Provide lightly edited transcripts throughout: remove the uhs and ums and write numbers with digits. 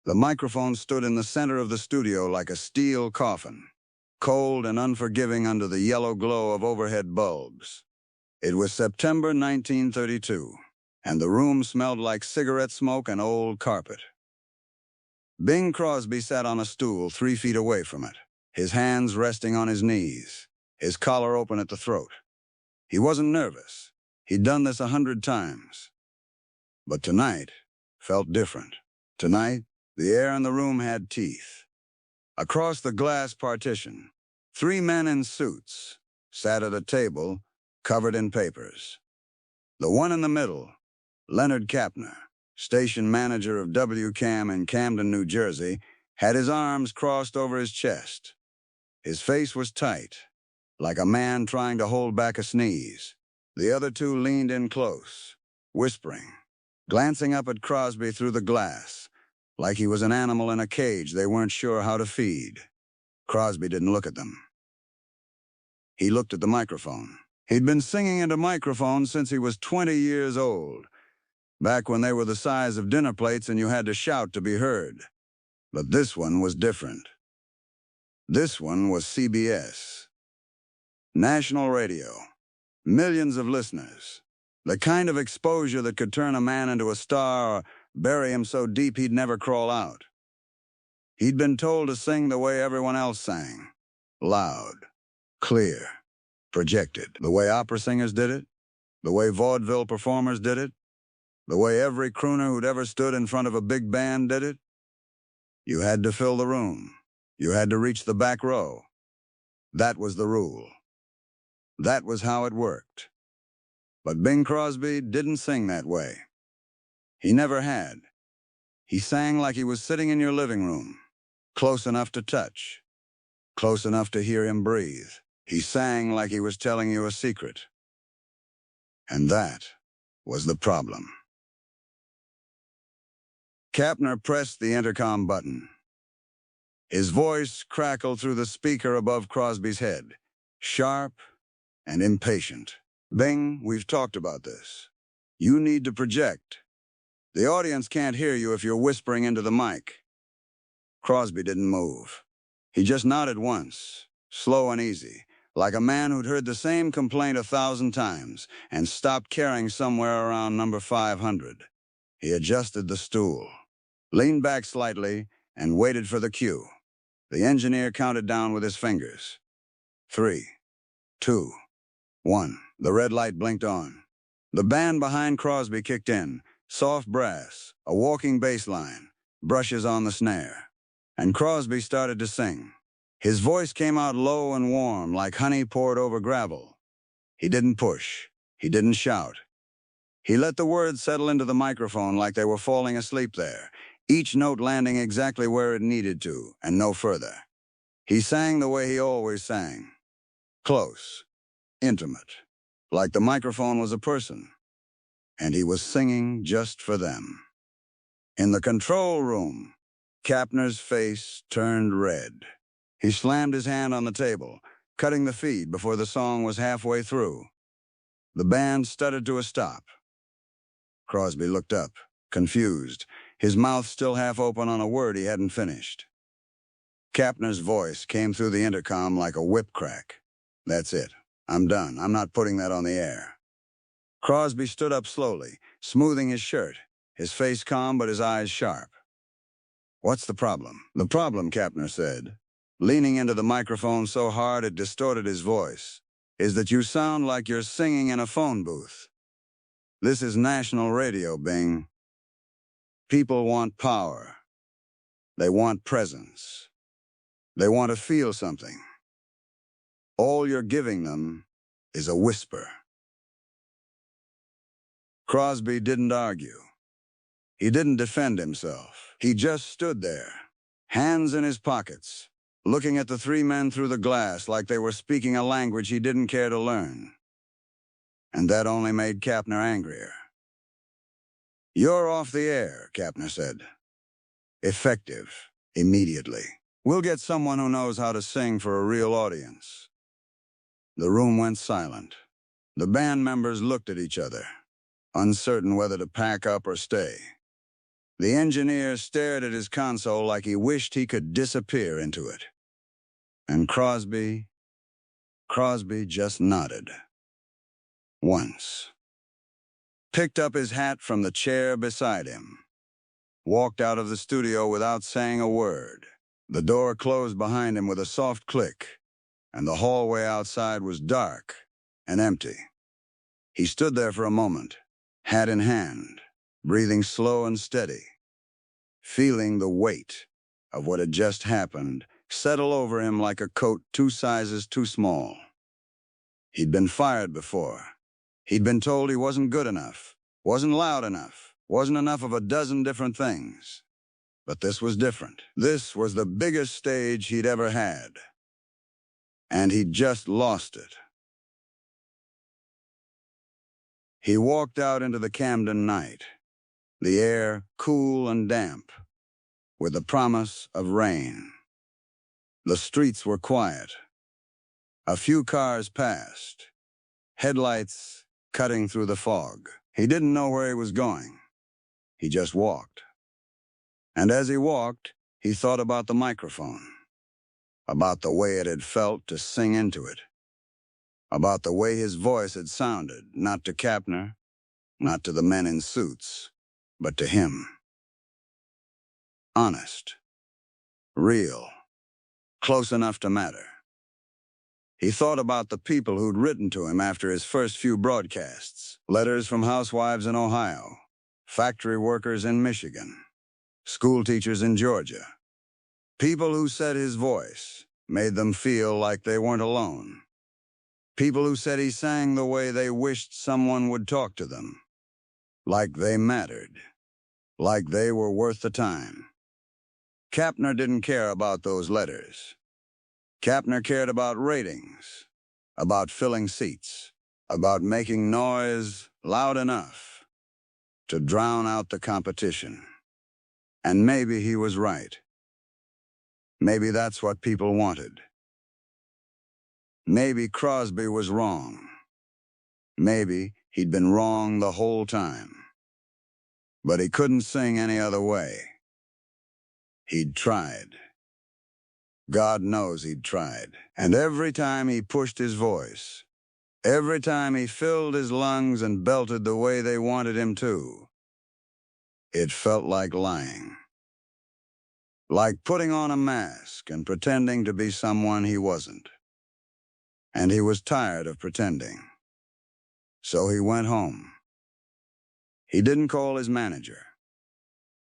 The microphone stood in the center of the studio like a steel coffin, cold and unforgiving under the yellow glow of overhead bulbs. It was September 1932, and the room smelled like cigarette smoke and old carpet. Bing Crosby sat on a stool 3 feet away from it, his hands resting on his knees, his collar open at the throat. He wasn't nervous. He'd done this 100 times. But tonight felt different. Tonight, the air in the room had teeth. Across the glass partition, 3 men in suits sat at a table covered in papers. The one in the middle, Leonard Kapner, station manager of WCAM in Camden, New Jersey, had his arms crossed over his chest. His face was tight, like a man trying to hold back a sneeze. The other 2 leaned in close, whispering, glancing up at Crosby through the glass, like he was an animal in a cage they weren't sure how to feed. Crosby didn't look at them. He looked at the microphone. He'd been singing into microphones since he was 20 years old, back when they were the size of dinner plates and you had to shout to be heard. But this one was different. This one was CBS. National radio. Millions of listeners. The kind of exposure that could turn a man into a star or bury him so deep he'd never crawl out. He'd been told to sing the way everyone else sang. Loud, clear, projected. The way opera singers did it. The way vaudeville performers did it. The way every crooner who'd ever stood in front of a big band did it. You had to fill the room. You had to reach the back row. That was the rule. That was how it worked. But Bing Crosby didn't sing that way. He never had. He sang like he was sitting in your living room, close enough to touch, close enough to hear him breathe. He sang like he was telling you a secret. And that was the problem. Kapner pressed the intercom button. His voice crackled through the speaker above Crosby's head, sharp and impatient. Bing, we've talked about this. You need to project. The audience can't hear you if you're whispering into the mic. Crosby didn't move. He just nodded once, slow and easy, like a man who'd heard the same complaint 1,000 times and stopped caring somewhere around number 500. He adjusted the stool, leaned back slightly, and waited for the cue. The engineer counted down with his fingers. 3, 2, 1. The red light blinked on. The band behind Crosby kicked in, soft brass, a walking bass line, brushes on the snare. And Crosby started to sing. His voice came out low and warm, like honey poured over gravel. He didn't push. He didn't shout. He let the words settle into the microphone like they were falling asleep there, each note landing exactly where it needed to, and no further. He sang the way he always sang. Close. Intimate. Like the microphone was a person. And he was singing just for them. In the control room, Kapner's face turned red. He slammed his hand on the table, cutting the feed before the song was halfway through. The band stuttered to a stop. Crosby looked up, confused, his mouth still half open on a word he hadn't finished. Kapner's voice came through the intercom like a whip crack. That's it. I'm done. I'm not putting that on the air. Crosby stood up slowly, smoothing his shirt, his face calm but his eyes sharp. What's the problem? The problem, Kapner said, leaning into the microphone so hard it distorted his voice, is that you sound like you're singing in a phone booth. This is national radio, Bing. People want power. They want presence. They want to feel something. All you're giving them is a whisper. Crosby didn't argue. He didn't defend himself. He just stood there, hands in his pockets, looking at the 3 men through the glass like they were speaking a language he didn't care to learn. And that only made Kapner angrier. You're off the air, Kapner said. Effective, immediately. We'll get someone who knows how to sing for a real audience. The room went silent. The band members looked at each other, uncertain whether to pack up or stay. The engineer stared at his console like he wished he could disappear into it. And Crosby just nodded. Once. Picked up his hat from the chair beside him. Walked out of the studio without saying a word. The door closed behind him with a soft click, and the hallway outside was dark and empty. He stood there for a moment, hat in hand, breathing slow and steady, feeling the weight of what had just happened settle over him like a coat 2 sizes too small. He'd been fired before. He'd been told he wasn't good enough, wasn't loud enough, wasn't enough of a dozen different things. But this was different. This was the biggest stage he'd ever had. And he'd just lost it. He walked out into the Camden night, the air cool and damp, with the promise of rain. The streets were quiet. A few cars passed, headlights cutting through the fog. He didn't know where he was going. He just walked. And as he walked, he thought about the microphone, about the way it had felt to sing into it, about the way his voice had sounded, not to Kapner, not to the men in suits, but to him. Honest, real, close enough to matter. He thought about the people who'd written to him after his first few broadcasts, letters from housewives in Ohio, factory workers in Michigan, school teachers in Georgia. People who said his voice made them feel like they weren't alone. People who said he sang the way they wished someone would talk to them, like they mattered, like they were worth the time. Kapner didn't care about those letters. Kapner cared about ratings, about filling seats, about making noise loud enough to drown out the competition. And maybe he was right. Maybe that's what people wanted. Maybe Crosby was wrong. Maybe he'd been wrong the whole time. But he couldn't sing any other way. He'd tried. God knows he'd tried. And every time he pushed his voice, every time he filled his lungs and belted the way they wanted him to, it felt like lying. Like putting on a mask and pretending to be someone he wasn't. And he was tired of pretending. So he went home. He didn't call his manager.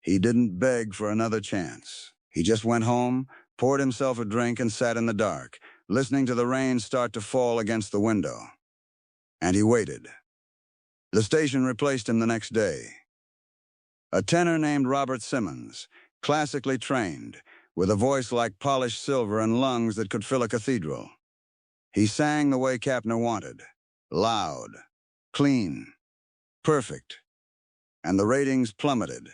He didn't beg for another chance. He just went home, poured himself a drink, and sat in the dark, listening to the rain start to fall against the window. And he waited. The station replaced him the next day. A tenor named Robert Simmons, classically trained, with a voice like polished silver and lungs that could fill a cathedral. He sang the way Kapner wanted, loud, clean, perfect. And the ratings plummeted.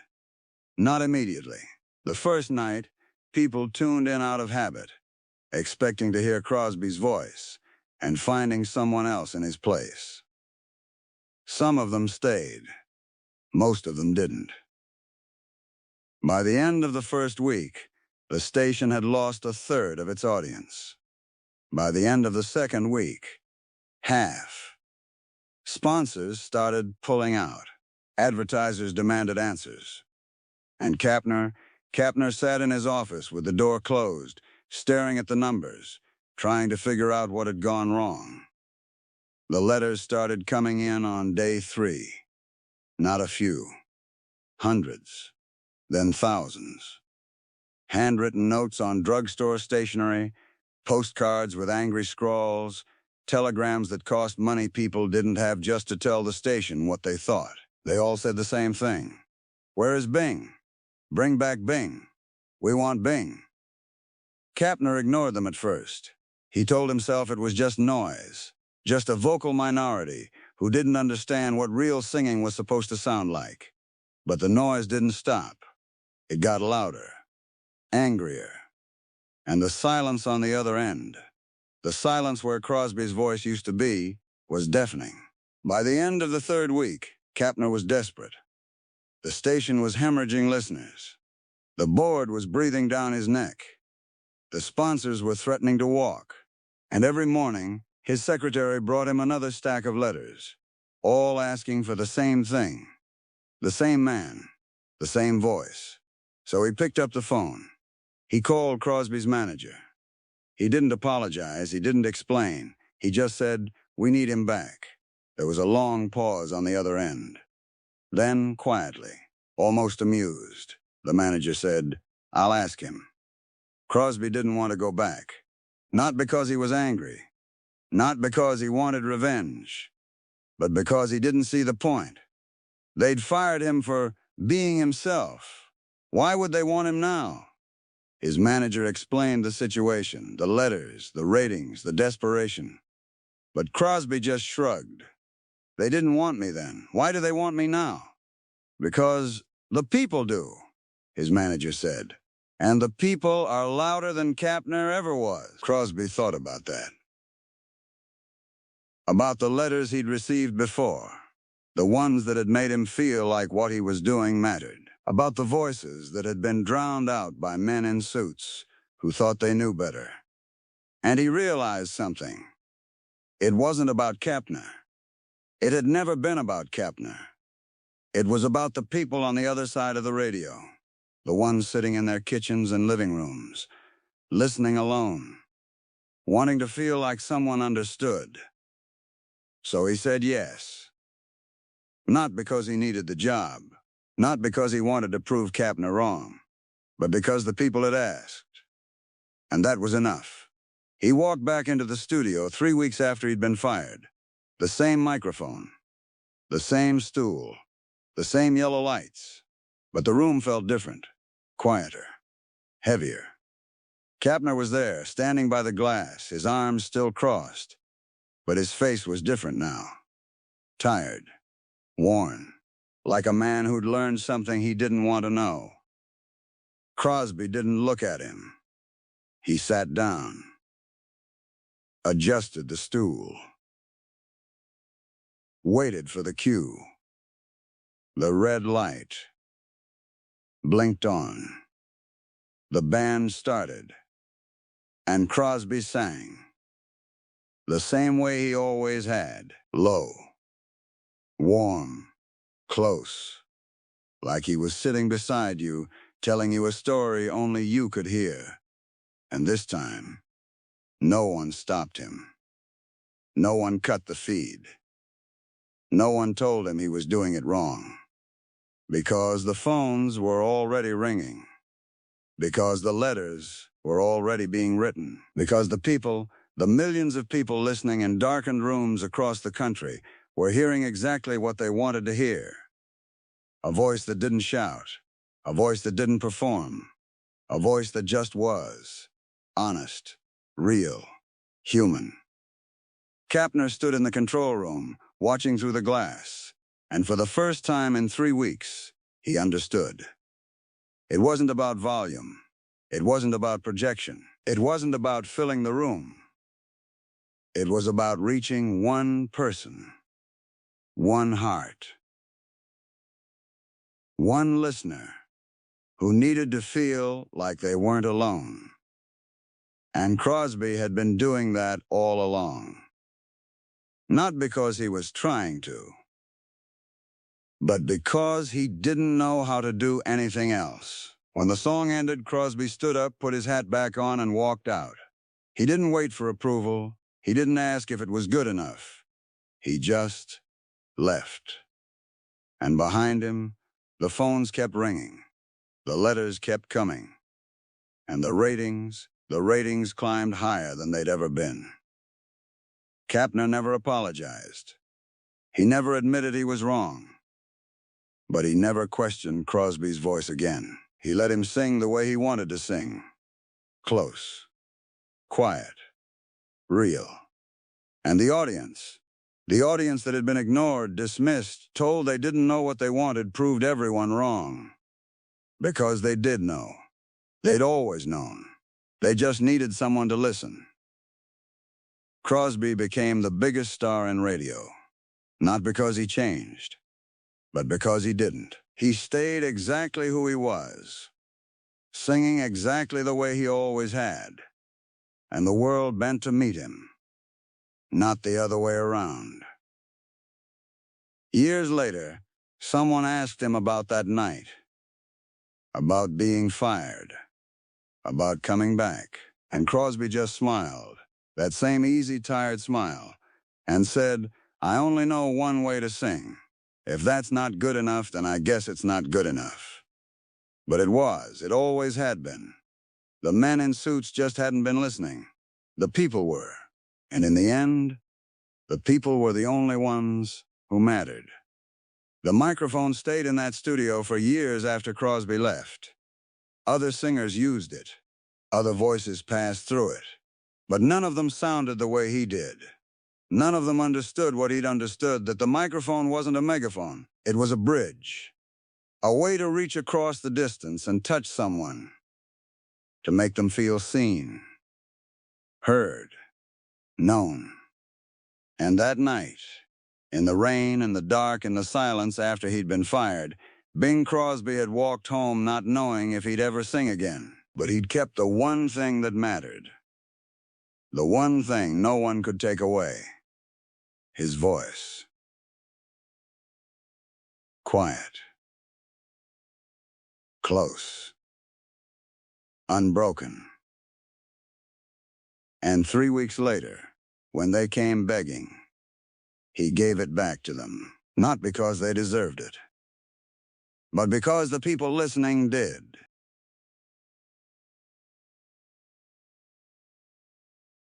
Not immediately. The first night, people tuned in out of habit, expecting to hear Crosby's voice and finding someone else in his place. Some of them stayed. Most of them didn't. By the end of the first week, the station had lost a third of its audience. By the end of the second week, half. Sponsors started pulling out. Advertisers demanded answers. And Kapner sat in his office with the door closed, staring at the numbers, trying to figure out what had gone wrong. The letters started coming in on day 3. Not a few. Hundreds. Then thousands. Handwritten notes on drugstore stationery, postcards with angry scrawls, telegrams that cost money people didn't have just to tell the station what they thought. They all said the same thing. Where is Bing? Bring back Bing. We want Bing. Kapner ignored them at first. He told himself it was just noise, just a vocal minority who didn't understand what real singing was supposed to sound like. But the noise didn't stop. It got louder, angrier. And the silence on the other end, the silence where Crosby's voice used to be, was deafening. By the end of the third week, Kapner was desperate. The station was hemorrhaging listeners. The board was breathing down his neck. The sponsors were threatening to walk. And every morning, his secretary brought him another stack of letters, all asking for the same thing. The same man, the same voice. So he picked up the phone. He called Crosby's manager. He didn't apologize, he didn't explain. He just said, "We need him back." There was a long pause on the other end. Then, quietly, almost amused, the manager said, "I'll ask him." Crosby didn't want to go back. Not because he was angry. Not because he wanted revenge. But because he didn't see the point. They'd fired him for being himself. Why would they want him now? His manager explained the situation, the letters, the ratings, the desperation. But Crosby just shrugged. "They didn't want me then. Why do they want me now?" "Because the people do," his manager said. "And the people are louder than Kapner ever was." Crosby thought about that. About the letters he'd received before. The ones that had made him feel like what he was doing mattered. About the voices that had been drowned out by men in suits who thought they knew better. And he realized something. It wasn't about Kapner. It had never been about Kapner. It was about the people on the other side of the radio. The ones sitting in their kitchens and living rooms, listening alone, wanting to feel like someone understood. So he said yes. Not because he needed the job, not because he wanted to prove Kapner wrong, but because the people had asked. And that was enough. He walked back into the studio 3 weeks after he'd been fired. The same microphone, the same stool, the same yellow lights. But the room felt different, quieter, heavier. Kapner was there, standing by the glass, his arms still crossed. But his face was different now. Tired, worn, like a man who'd learned something he didn't want to know. Crosby didn't look at him. He sat down, adjusted the stool, waited for the cue. The red light blinked on. The band started, and Crosby sang. The same way he always had, low, warm, close, like he was sitting beside you, telling you a story only you could hear. And this time, no one stopped him. No one cut the feed. No one told him he was doing it wrong. Because the phones were already ringing. Because the letters were already being written. Because the people, the millions of people listening in darkened rooms across the country, were hearing exactly what they wanted to hear. A voice that didn't shout. A voice that didn't perform. A voice that just was. Honest. Real. Human. Kapner stood in the control room, watching through the glass. And for the first time in 3 weeks, he understood. It wasn't about volume. It wasn't about projection. It wasn't about filling the room. It was about reaching one person. One heart. One listener who needed to feel like they weren't alone. And Crosby had been doing that all along. Not because he was trying to, but because he didn't know how to do anything else. When the song ended, Crosby stood up, put his hat back on, and walked out. He didn't wait for approval. He didn't ask if it was good enough. He just left. And behind him, the phones kept ringing. The letters kept coming. And the ratings climbed higher than they'd ever been. Kapner never apologized. He never admitted he was wrong. But he never questioned Crosby's voice again. He let him sing the way he wanted to sing. Close. Quiet. Real. And the audience that had been ignored, dismissed, told they didn't know what they wanted, proved everyone wrong. Because they did know. They'd always known. They just needed someone to listen. Crosby became the biggest star in radio. Not because he changed, But because he didn't, he stayed exactly who he was, singing exactly the way he always had, and the world bent to meet him, not the other way around. Years later, someone asked him about that night, about being fired, about coming back, and Crosby just smiled, that same easy, tired smile, and said, "I only know one way to sing. If that's not good enough, then I guess it's not good enough." But it was, it always had been. The men in suits just hadn't been listening. The people were. And in the end, the people were the only ones who mattered. The microphone stayed in that studio for years after Crosby left. Other singers used it. Other voices passed through it. But none of them sounded the way he did. None of them understood what he'd understood, that the microphone wasn't a megaphone. It was a bridge. A way to reach across the distance and touch someone. To make them feel seen, heard, known. And that night, in the rain and the dark and the silence after he'd been fired, Bing Crosby had walked home not knowing if he'd ever sing again. But he'd kept the one thing that mattered. The one thing no one could take away. His voice. Quiet. Close. Unbroken. And 3 weeks later, when they came begging, he gave it back to them. Not because they deserved it, but because the people listening did.